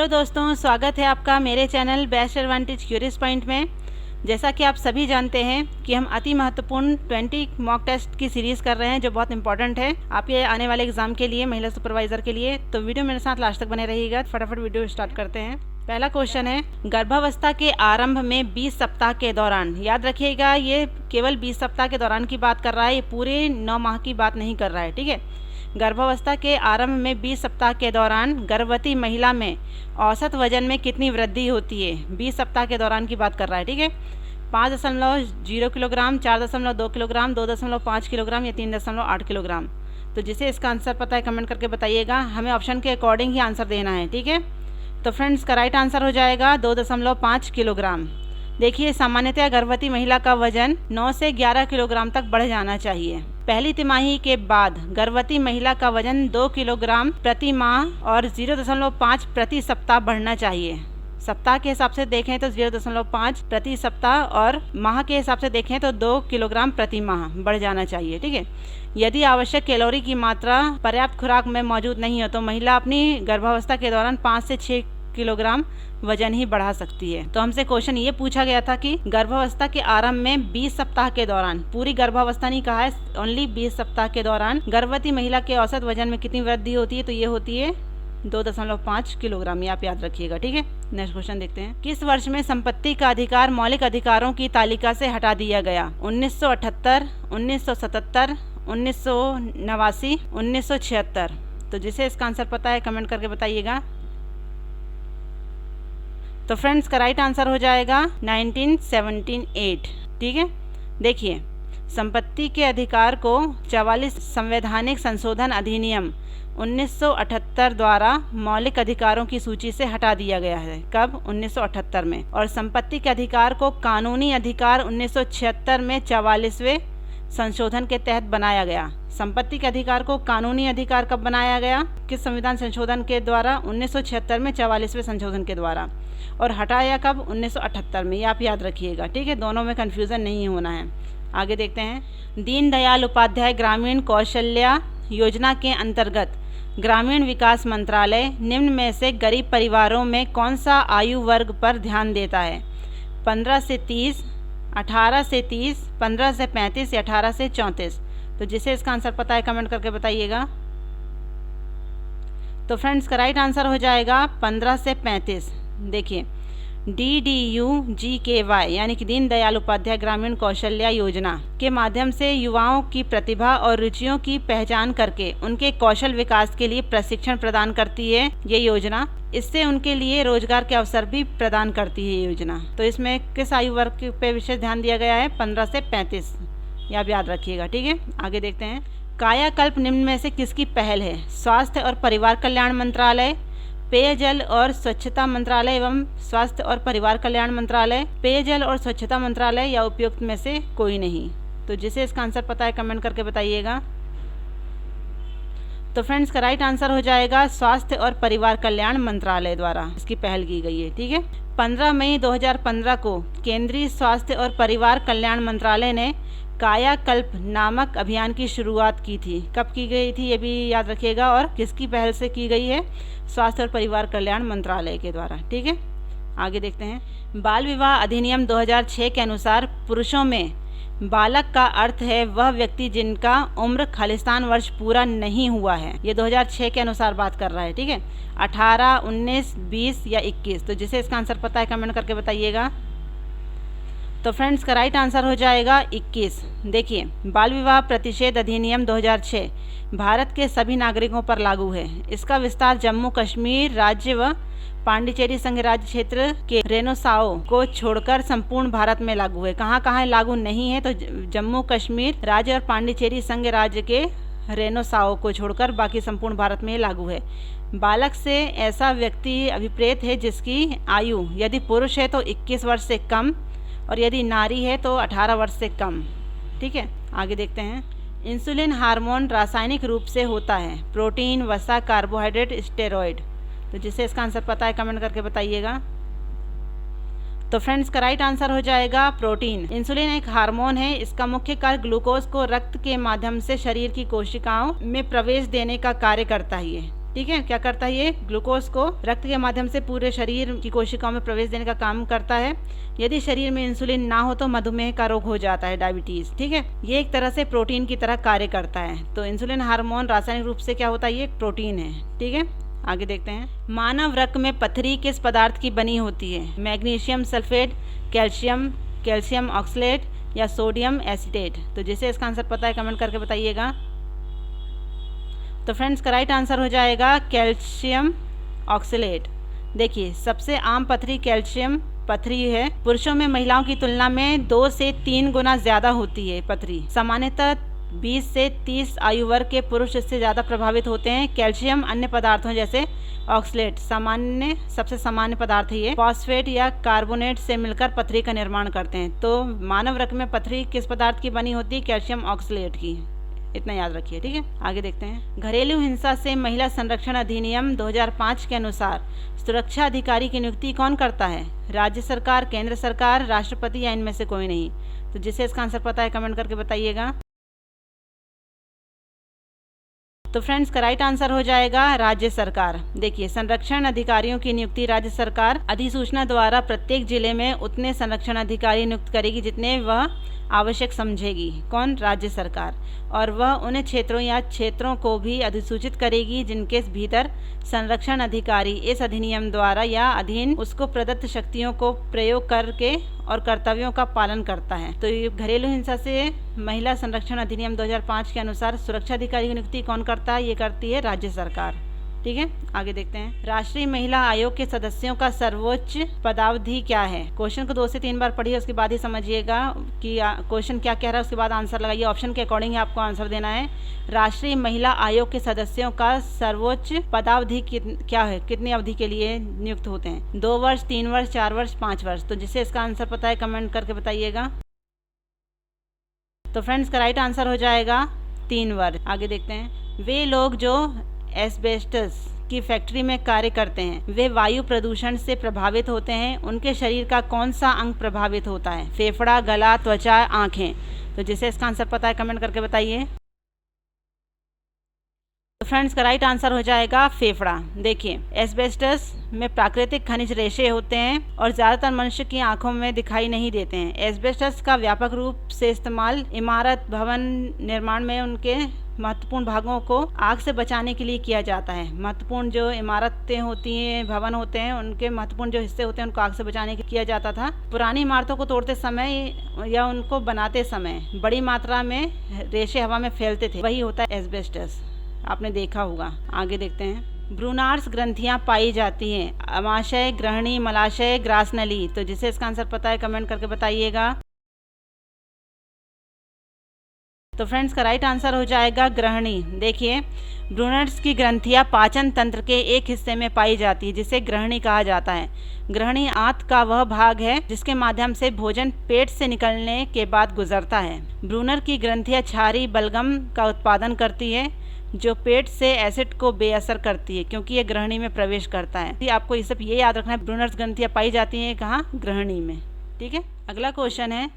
Hello दोस्तों, स्वागत है आपका मेरे channel best advantage curious point में। जैसा कि आप सभी जानते हैं कि हम अति महत्वपूर्ण 20 मॉक टेस्ट की सीरीज़ कर रहे हैं जो बहुत इंपॉर्टेंट है आपके आने वाले एग्जाम के लिए, महिला सुपरवाइज़र के लिए। तो वीडियो मेरे साथ लास्ट तक बने रहिएगा। फटाफट वीडियो स्टार्ट करते हैं। पहला क्वेश्चन है, गर्भावस्था के आरंभ में 20 सप्ताह के दौरान, याद रखिएगा ये केवल 20 सप्ताह के दौरान की बात कर रहा है, ये पूरे 9 माह की बात नहीं कर रहा है। ठीक है, गर्भावस्था के आरंभ में 20 सप्ताह के दौरान गर्भवती महिला में औसत वजन में कितनी वृद्धि होती है। 20 सप्ताह के दौरान की बात कर रहा है। ठीक है, 5.0 किलोग्राम, 4.2 किलोग्राम, 2.5 किलोग्राम या 3.8 किलोग्राम। तो जिसे इसका आंसर पता है कमेंट करके बताइएगा। हमें ऑप्शन के अकॉर्डिंग ही आंसर देना है। ठीक है, तो फ्रेंड्स का राइट आंसर हो जाएगा 2.5 किलोग्राम। देखिए, सामान्यतः गर्भवती महिला का वजन 9 से 11 किलोग्राम तक बढ़ जाना चाहिए। पहली तिमाही के बाद गर्भवती महिला का वजन 2 किलोग्राम प्रति माह और 0.5 प्रति सप्ताह बढ़ना चाहिए। सप्ताह के हिसाब से देखें तो 0.5 प्रति सप्ताह और माह के हिसाब से देखें तो 2 किलोग्राम प्रति माह बढ़ जाना चाहिए। ठीक है, यदि आवश्यक कैलोरी की मात्रा पर्याप्त खुराक में मौजूद नहीं हो तो महिला अपनी गर्भावस्था के दौरान 5 से 6 किलोग्राम वजन ही बढ़ा सकती है। तो हमसे क्वेश्चन ये पूछा गया था कि गर्भावस्था के आरंभ में 20 सप्ताह के दौरान, पूरी गर्भावस्था नहीं कहा है, ओनली 20 सप्ताह के दौरान गर्भवती महिला के औसत वजन में कितनी वृद्धि होती है। तो ये होती है 2.5 किलोग्राम। ये आप याद रखिएगा। ठीक है, नेक्स्ट क्वेश्चन देखते हैं। किस वर्ष में संपत्ति का अधिकार मौलिक अधिकारों की तालिका से हटा दिया गया। 1978, 1977, 1989, 1976। तो जिसे इसका आंसर पता है कमेंट करके बताइएगा। तो फ्रेंड्स का राइट आंसर हो जाएगा 1978। ठीक है, देखिए, संपत्ति के अधिकार को 44 संवैधानिक संशोधन अधिनियम 1978 द्वारा मौलिक अधिकारों की सूची से हटा दिया गया है। कब? 1978 में। और संपत्ति के अधिकार को कानूनी अधिकार 1976 में 44वें संशोधन के तहत बनाया गया। संपत्ति के अधिकार को कानूनी अधिकार कब बनाया गया? किस संविधान संशोधन के द्वारा? 1976 में 44वें संशोधन के द्वारा। और हटाया कब? 1978 में। ये आप याद रखिएगा। ठीक है, दोनों में कन्फ्यूज़न नहीं होना है। आगे देखते हैं। दीनदयाल उपाध्याय ग्रामीण कौशल्या योजना के अंतर्गत ग्रामीण विकास मंत्रालय निम्न में से गरीब परिवारों में कौन सा आयु वर्ग पर ध्यान देता है? 15 से 30, 18 से 30, 15 से 35 या 18 से 34। तो जिसे इसका आंसर पता है कमेंट करके बताइएगा। तो फ्रेंड्स का राइट आंसर हो जाएगा 15 से 35। देखिए, DDU-GKY यानी कि दीनदयाल उपाध्याय ग्रामीण कौशल्या योजना के माध्यम से युवाओं की प्रतिभा और रुचियों की पहचान करके उनके कौशल विकास के लिए प्रशिक्षण प्रदान करती है ये योजना। इससे उनके लिए रोजगार के अवसर भी प्रदान करती है ये योजना। तो इसमें किस आयु वर्ग पे विशेष ध्यान दिया गया है? 15 से 35। ये आप याद रखिएगा। ठीक है, आगे देखते हैं। कायाकल्प निम्न में से किसकी पहल है? स्वास्थ्य और परिवार कल्याण मंत्रालय, पेयजल और स्वच्छता मंत्रालय एवं स्वास्थ्य और परिवार कल्याण मंत्रालय, पेयजल और स्वच्छता मंत्रालय या उपयुक्त में से कोई नहीं। तो जिसे इसका आंसर पता है कमेंट करके बताइएगा। तो फ्रेंड्स का राइट आंसर हो जाएगा स्वास्थ्य और परिवार कल्याण मंत्रालय द्वारा इसकी पहल की गई है। ठीक है, 15 मई 2015 को केंद्रीय स्वास्थ्य और परिवार कल्याण मंत्रालय ने कायाकल्प नामक अभियान की शुरुआत की थी। कब की गई थी ये भी याद रखिएगा। और किसकी पहल से की गई है? स्वास्थ्य और परिवार कल्याण मंत्रालय के द्वारा। ठीक है, आगे देखते हैं। बाल विवाह अधिनियम 2006 के अनुसार पुरुषों में बालक का अर्थ है वह व्यक्ति जिनका उम्र खालिस्तान वर्ष पूरा नहीं हुआ है। ये 2006 के अनुसार बात कर रहा है। ठीक है, 18, 19, 20 या 21। तो जिसे इसका आंसर पता है कमेंट करके बताइएगा। तो फ्रेंड्स का राइट आंसर हो जाएगा 21। देखिए, बाल विवाह प्रतिषेध अधिनियम 2006 भारत के सभी नागरिकों पर लागू है। इसका विस्तार जम्मू कश्मीर राज्य व पांडिचेरी संघ राज्य क्षेत्र के रेनोसाओ को छोड़कर संपूर्ण भारत में लागू है। कहाँ कहाँ लागू नहीं है? तो जम्मू कश्मीर राज्य और पांडिचेरी संघ राज्य के रेनोसाओ को छोड़कर बाकी संपूर्ण भारत में लागू है। बालक से ऐसा व्यक्ति अभिप्रेत है जिसकी आयु यदि पुरुष है तो 21 वर्ष से कम और यदि नारी है तो 18 वर्ष से कम। ठीक है, आगे देखते हैं। इंसुलिन हार्मोन रासायनिक रूप से होता है प्रोटीन, वसा, कार्बोहाइड्रेट, स्टेरॉइड। तो जिसे इसका आंसर पता है कमेंट करके बताइएगा। तो फ्रेंड्स का राइट आंसर हो जाएगा प्रोटीन। इंसुलिन एक हार्मोन है। इसका मुख्य कार्य ग्लूकोज को रक्त के माध्यम से शरीर की कोशिकाओं में प्रवेश देने का कार्य करता है। ठीक है। क्या करता है, ये ग्लूकोज को रक्त के माध्यम से पूरे शरीर की कोशिकाओं में प्रवेश देने का काम करता है। यदि शरीर में इंसुलिन ना हो तो मधुमेह का रोग हो जाता है, डायबिटीज। ठीक है, ये एक तरह से प्रोटीन की तरह कार्य करता है। तो इंसुलिन हार्मोन रासायनिक रूप से क्या होता है, ये एक प्रोटीन है। ठीक है, आगे देखते हैं। मानव रक्त में पथरी किस पदार्थ की बनी होती है? मैग्नीशियम सल्फेट, कैल्शियम ऑक्सलेट या सोडियम एसीटेट। तो जिसे इसका आंसर पता है कमेंट करके बताइएगा। तो फ्रेंड्स का राइट आंसर हो जाएगा कैल्शियम ऑक्सलेट। देखिए, सबसे आम पथरी कैल्शियम पथरी है। पुरुषों में महिलाओं की तुलना में 2 से 3 गुना ज्यादा होती है पथरी। सामान्यतः 20 से 30 आयु वर्ग के पुरुष इससे ज़्यादा प्रभावित होते हैं। कैल्शियम अन्य पदार्थों जैसे ऑक्सलेट सबसे सामान्य पदार्थ है। ये फॉस्फेट या कार्बोनेट से मिलकर पथरी का निर्माण करते हैं। तो मानव रक्त में पथरी किस पदार्थ की बनी होती है? कैल्शियम ऑक्सलेट की। इतना याद रखिए। ठीक है, आगे देखते हैं। घरेलू हिंसा से महिला संरक्षण अधिनियम 2005 के अनुसार सुरक्षा अधिकारी की नियुक्ति कौन करता है? राज्य सरकार, केंद्र सरकार, राष्ट्रपति या इनमें से कोई नहीं। तो जिसे इसका आंसर पता है कमेंट करके बताइएगा। तो फ्रेंड्स का राइट आंसर हो जाएगा राज्य सरकार। देखिए, संरक्षण अधिकारियों की नियुक्ति राज्य सरकार अधिसूचना द्वारा प्रत्येक जिले में उतने संरक्षण अधिकारी नियुक्त करेगी जितने वह आवश्यक समझेगी। कौन? राज्य सरकार। और वह उन क्षेत्रों को भी अधिसूचित करेगी जिनके भीतर संरक्षण अधिकारी इस अधिनियम द्वारा या अधीन उसको प्रदत्त शक्तियों को प्रयोग करके और कर्तव्यों का पालन करता है। तो ये घरेलू हिंसा से महिला संरक्षण अधिनियम 2005 के अनुसार सुरक्षा अधिकारी की नियुक्ति कौन करता है? ये करती है राज्य सरकार। ठीक है, आगे देखते हैं। राष्ट्रीय महिला आयोग के सदस्यों का सर्वोच्च पदावधि क्या है? क्वेश्चन को 2 से 3 बार पढ़िए, उसके बाद ही समझिएगा कि क्वेश्चन क्या कह रहा है, उसके बाद आंसर लगाइए। ऑप्शन के अकॉर्डिंग ही आपको आंसर देना है। राष्ट्रीय महिला आयोग के सदस्यों का सर्वोच्च पदावधि क्या है? कितनी अवधि के लिए नियुक्त होते हैं? 2 वर्ष, 3 वर्ष, 4 वर्ष, 5 वर्ष। तो जिसे इसका आंसर पता है कमेंट करके बताइएगा। तो फ्रेंड्स का राइट आंसर हो जाएगा 3 वर्ष। आगे देखते हैं। वे लोग जो एस्बेस्टस की फैक्ट्री में कार्य करते हैं वे वायु प्रदूषण से प्रभावित होते हैं। उनके शरीर का कौन सा अंग प्रभावित होता है? फेफड़ा, गला, त्वचा, आंखें। तो जिसे इसका आंसर पता है कमेंट करके बताइए। तो फ्रेंड्स का राइट आंसर हो जाएगा फेफड़ा। देखिए, एस्बेस्टस में प्राकृतिक खनिज रेशे होते हैं और ज़्यादातर मनुष्य की आंखों में दिखाई नहीं देते हैं। एस्बेस्टस का व्यापक रूप से इस्तेमाल इमारत, भवन निर्माण में उनके महत्वपूर्ण भागों को आग से बचाने के लिए किया जाता है। महत्वपूर्ण जो इमारतें होती हैं, भवन होते हैं, उनके महत्वपूर्ण जो हिस्से होते हैं उनको आग से बचाने के लिए किया जाता था। पुरानी इमारतों को तोड़ते समय या उनको बनाते समय बड़ी मात्रा में रेशे हवा में फैलते थे, वही होता है एस्बेस्टस। आपने देखा होगा। आगे देखते हैं। ब्रूनार्स ग्रंथियां पाई जाती हैं। अमाशय, ग्रहणी, मलाशय, ग्रासनली। तो जिसे इसका आंसर पता है कमेंट करके बताइएगा। तो फ्रेंड्स का राइट आंसर हो जाएगा ग्रहणी। देखिए, ब्रूनर्स की ग्रंथियां पाचन तंत्र के एक हिस्से में पाई जाती है जिसे ग्रहणी कहा जाता है। ग्रहणी आंत का वह भाग है जिसके माध्यम से भोजन पेट से निकलने के बाद गुजरता है। ब्रूनर की ग्रंथियां क्षारी बलगम का उत्पादन करती है जो पेट से एसिड को बेअसर करती है क्योंकि ये ग्रहणी में प्रवेश करता है। आपको ये सब ये याद रखना है, ब्रूनर्स ग्रंथियां पाई जाती हैं कहाँ? ग्रहणी में। ठीक है, अगला क्वेश्चन है,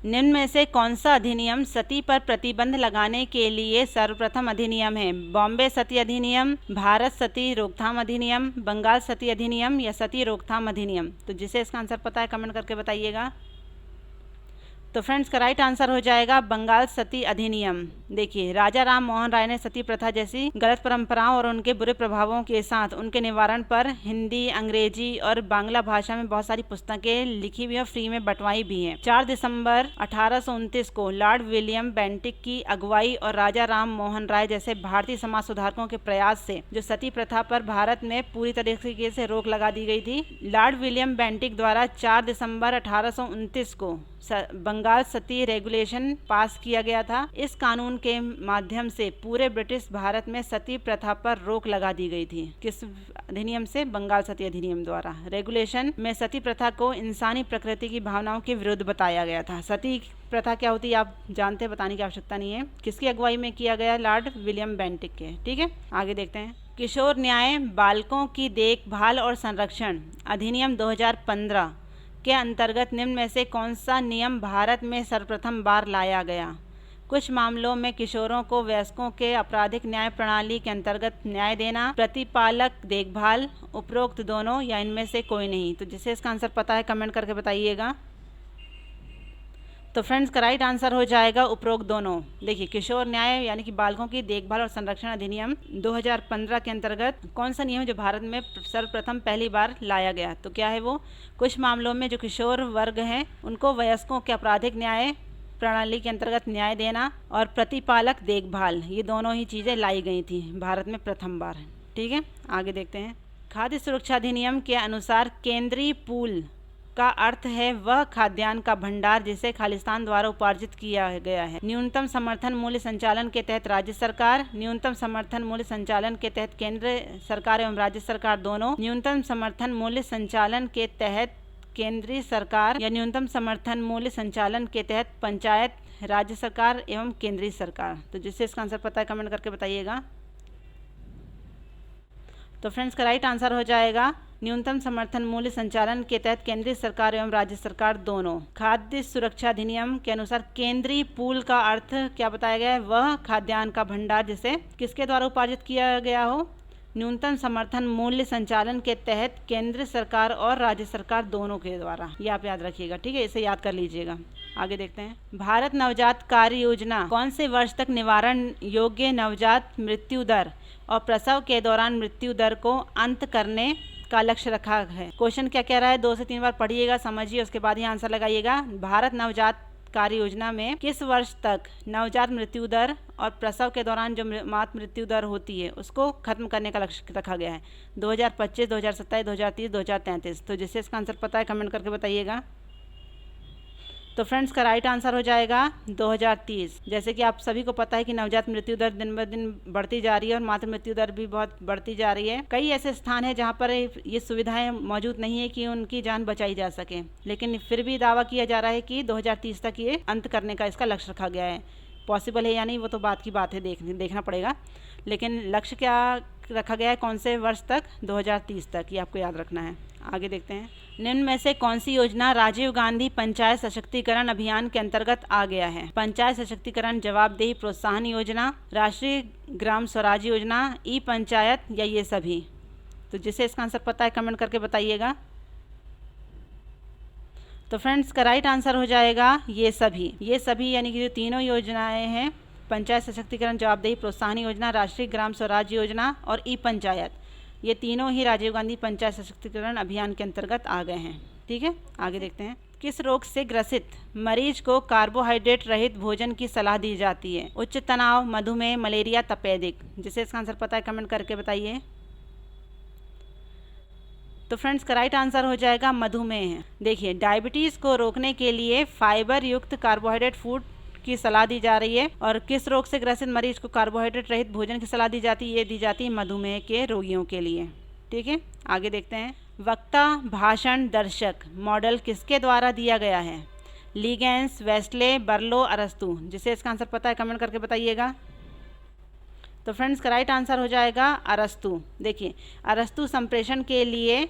निम्न में से कौन सा अधिनियम सती पर प्रतिबंध लगाने के लिए सर्वप्रथम अधिनियम है? बॉम्बे सती अधिनियम, भारत सती रोकथाम अधिनियम, बंगाल सती अधिनियम या सती रोकथाम अधिनियम। तो जिसे इसका आंसर पता है कमेंट करके बताइएगा। तो फ्रेंड्स का राइट आंसर हो जाएगा बंगाल सती अधिनियम। देखिए, राजा राम मोहन राय ने सती प्रथा जैसी गलत परंपराओं और उनके बुरे प्रभावों के साथ उनके निवारण पर हिंदी, अंग्रेजी और बांग्ला भाषा में बहुत सारी पुस्तकें लिखी हुई और फ्री में बंटवाई भी हैं। 4 दिसंबर 1829 को लॉर्ड विलियम बेंटिक की अगुवाई और राजा राम मोहन राय जैसे भारतीय समाज सुधारकों के प्रयास से जो सती प्रथा पर भारत में पूरी तरीके से रोक लगा दी गई थी। लॉर्ड विलियम बेंटिक द्वारा 4 दिसंबर 1829 को बंगाल सती रेगुलेशन पास किया गया था। इस कानून के माध्यम से पूरे ब्रिटिश भारत में सती प्रथा पर रोक लगा दी गई थी। किस अधिनियम से? बंगाल सती अधिनियम द्वारा। रेगुलेशन में सती प्रथा को इंसानी प्रकृति की भावनाओं के विरुद्ध बताया गया था। सती प्रथा क्या होती है आप जानते हैं, बताने की आवश्यकता नहीं है। किसकी अगुवाई में किया गया? लॉर्ड विलियम बेंटिक के। ठीक है, आगे देखते हैं। किशोर न्याय बालकों की देखभाल और संरक्षण अधिनियम 2015 के अंतर्गत निम्न में से कौन सा नियम भारत में सर्वप्रथम बार लाया गया? कुछ मामलों में किशोरों को वयस्कों के आपराधिक न्याय प्रणाली के अंतर्गत न्याय देना, प्रतिपालक देखभाल, उपरोक्त दोनों या इनमें से कोई नहीं। तो जिसे इसका आंसर पता है कमेंट करके बताइएगा। तो फ्रेंड्स का राइट आंसर हो जाएगा उपरोक्त दोनों। देखिए, किशोर न्याय यानी कि बालकों की देखभाल और संरक्षण अधिनियम 2015 के अंतर्गत कौन सा नियम जो भारत में सर्वप्रथम पहली बार लाया गया? तो क्या है वो? कुछ मामलों में जो किशोर वर्ग हैं उनको वयस्कों के आपराधिक न्याय प्रणाली के अंतर्गत न्याय देना और प्रतिपालक देखभाल, ये दोनों ही चीज़ें लाई गई थी भारत में प्रथम बार। ठीक है, आगे देखते हैं। खाद्य सुरक्षा अधिनियम के अनुसार केंद्रीय पूल का अर्थ है वह खाद्यान्न का भंडार जिसे खालिस्तान द्वारा उपार्जित किया गया है। न्यूनतम समर्थन मूल्य संचालन के तहत राज्य सरकार, न्यूनतम समर्थन मूल्य संचालन के तहत केंद्र सरकार एवं राज्य सरकार दोनों, न्यूनतम समर्थन मूल्य संचालन के तहत केंद्रीय सरकार या न्यूनतम समर्थन मूल्य संचालन के तहत पंचायत, राज्य सरकार एवं केंद्रीय सरकार। तो जिससे इसका आंसर पता है कमेंट करके बताइएगा। तो फ्रेंड्स का राइट आंसर हो जाएगा न्यूनतम समर्थन मूल्य संचालन के तहत केंद्रीय सरकार एवं राज्य सरकार दोनों। खाद्य सुरक्षा अधिनियम के अनुसार केंद्रीय पूल का अर्थ क्या बताया गया है? वह खाद्यान्न का भंडार जिसे किसके द्वारा उपार्जित किया गया हो? न्यूनतम समर्थन मूल्य संचालन के तहत केंद्र सरकार और राज्य सरकार दोनों के द्वारा। ये आप याद रखिएगा, ठीक है, इसे याद कर लीजिएगा। आगे देखते हैं। भारत नवजात कार्य योजना कौन से वर्ष तक निवारण योग्य नवजात मृत्यु दर और प्रसव के दौरान मृत्यु दर को अंत करने का लक्ष्य रखा है? क्वेश्चन क्या कह रहा है? 2 से 3 बार पढ़िएगा, समझिए, उसके बाद ही आंसर लगाइएगा। भारत नवजात कार्य योजना में किस वर्ष तक नवजात मृत्यु दर और प्रसव के दौरान जो मात मृत्यु दर होती है उसको खत्म करने का लक्ष्य रखा गया है? 2025, 2027, 2030, 2033। तो जिससे इसका आंसर पता है कमेंट करके बताइएगा। तो फ्रेंड्स का राइट आंसर हो जाएगा 2030। जैसे कि आप सभी को पता है कि नवजात मृत्यु दर दिन ब दिन बढ़ती जा रही है और मातृ मृत्यु दर भी बहुत बढ़ती जा रही है। कई ऐसे स्थान हैं जहां पर ये सुविधाएं मौजूद नहीं है कि उनकी जान बचाई जा सके, लेकिन फिर भी दावा किया जा रहा है कि 2030 तक ये अंत करने का इसका लक्ष्य रखा गया है। पॉसिबल है या नहीं वो तो बात की बात है, देखना पड़ेगा, लेकिन लक्ष्य क्या रखा गया है, कौन से वर्ष तक? 2030 तक, ये आपको याद रखना है। आगे देखते हैं। निम्न में से कौन सी योजना राजीव गांधी पंचायत सशक्तिकरण अभियान के अंतर्गत आ गया है? पंचायत सशक्तिकरण जवाबदेही प्रोत्साहन योजना, राष्ट्रीय ग्राम स्वराज योजना, ई पंचायत या ये सभी? तो जिसे इसका आंसर पता है कमेंट करके बताइएगा। तो फ्रेंड्स का राइट आंसर हो जाएगा ये सभी। ये सभी यानी कि जो तीनों योजनाएं हैं, पंचायत सशक्तिकरण जवाबदेही प्रोत्साहन योजना, राष्ट्रीय ग्राम स्वराज योजना और ई पंचायत, ये तीनों ही राजीव गांधी पंचायत सशक्तिकरण अभियान के अंतर्गत आ गए हैं। ठीक है, आगे देखते हैं। किस रोग से ग्रसित मरीज को कार्बोहाइड्रेट रहित भोजन की सलाह दी जाती है? उच्च तनाव, मधुमेह, मलेरिया, तपेदिक? जिसे इसका आंसर पता है कमेंट करके बताइए। तो फ्रेंड्स का राइट आंसर हो जाएगा मधुमेह। देखिए, डायबिटीज़ को रोकने के लिए फाइबर युक्त कार्बोहाइड्रेट फूड की सलाह दी जा रही है। और किस रोग से ग्रसित मरीज को कार्बोहाइड्रेट रहित भोजन की सलाह दी जाती है? ये दी जाती है मधुमेह के रोगियों के लिए। ठीक है, आगे देखते हैं। वक्ता, भाषण, दर्शक मॉडल किसके द्वारा दिया गया है? लीगेंस, वेस्ले, बर्लो, अरस्तु? जिसे इसका आंसर पता है कमेंट करके बताइएगा। तो फ्रेंड्स का राइट आंसर हो जाएगा अरस्तु। देखिए, अरस्तु संप्रेषण के लिए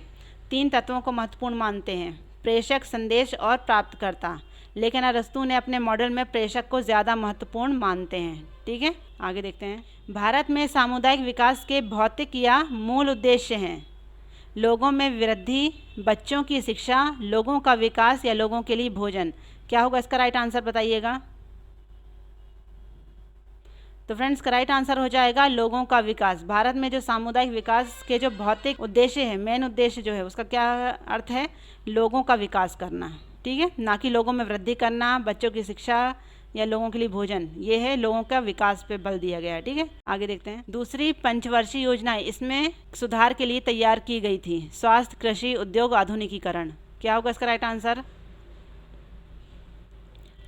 3 तत्वों को महत्वपूर्ण मानते हैं, प्रेषक, संदेश और प्राप्तकर्ता, लेकिन अरस्तु ने अपने मॉडल में प्रेषक को ज़्यादा महत्वपूर्ण मानते हैं। ठीक है, आगे देखते हैं। भारत में सामुदायिक विकास के भौतिक या मूल उद्देश्य हैं? लोगों में वृद्धि, बच्चों की शिक्षा, लोगों का विकास या लोगों के लिए भोजन? क्या होगा इसका राइट आंसर बताइएगा। तो फ्रेंड्स का राइट आंसर हो जाएगा लोगों का विकास। भारत में जो सामुदायिक विकास के जो भौतिक उद्देश्य है, मेन उद्देश्य जो है उसका क्या अर्थ है? लोगों का विकास करना। ठीक है, ना कि लोगों में वृद्धि करना, बच्चों की शिक्षा या लोगों के लिए भोजन। ये है लोगों का विकास पे बल दिया गया है। ठीक है, आगे देखते हैं। दूसरी पंचवर्षीय योजना इसमें सुधार के लिए तैयार की गई थी, स्वास्थ्य, कृषि, उद्योग, आधुनिकीकरण? क्या होगा इसका राइट आंसर?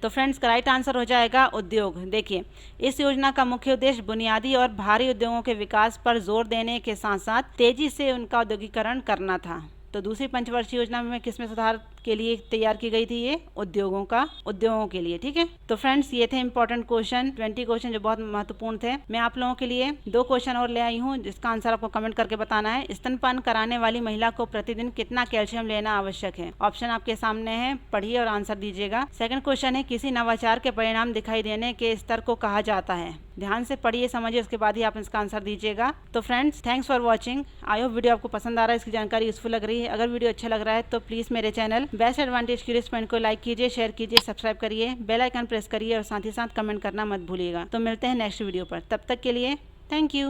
तो फ्रेंड्स का राइट आंसर हो जाएगा उद्योग। देखिए, इस योजना का मुख्य उद्देश्य बुनियादी और भारी उद्योगों के विकास पर जोर देने के साथ साथ तेजी से उनका औद्योगिकरण करना था। तो दूसरी पंचवर्षीय योजना में किस में सुधार के लिए तैयार की गई थी, ये उद्योगों के लिए। ठीक है, तो फ्रेंड्स ये थे इंपॉर्टेंट क्वेश्चन, 20 क्वेश्चन जो बहुत महत्वपूर्ण थे। मैं आप लोगों के लिए 2 क्वेश्चन और ले आई हूँ जिसका आंसर आपको कमेंट करके बताना है। स्तनपान कराने वाली महिला को प्रतिदिन कितना कैल्शियम लेना आवश्यक है? ऑप्शन आपके सामने है, पढ़िए और आंसर दीजिएगा। सेकंड क्वेश्चन है, किसी नवाचार के परिणाम दिखाई देने के स्तर को कहा जाता है? ध्यान से पढ़िए, समझिए, उसके बाद ही आप इसका आंसर दीजिएगा। तो friends, thanks for watching. I hope video आपको पसंद आ रहा है, इसकी जानकारी यूजफुल लग रही है। अगर वीडियो अच्छा लग रहा है तो प्लीज़ मेरे channel best advantage curious point को लाइक कीजिए, शेयर कीजिए, सब्सक्राइब करिए, बेल आइकन प्रेस करिए और साथ ही साथ कमेंट करना मत भूलिएगा। तो मिलते हैं नेक्स्ट वीडियो पर, तब तक के लिए थैंक यू।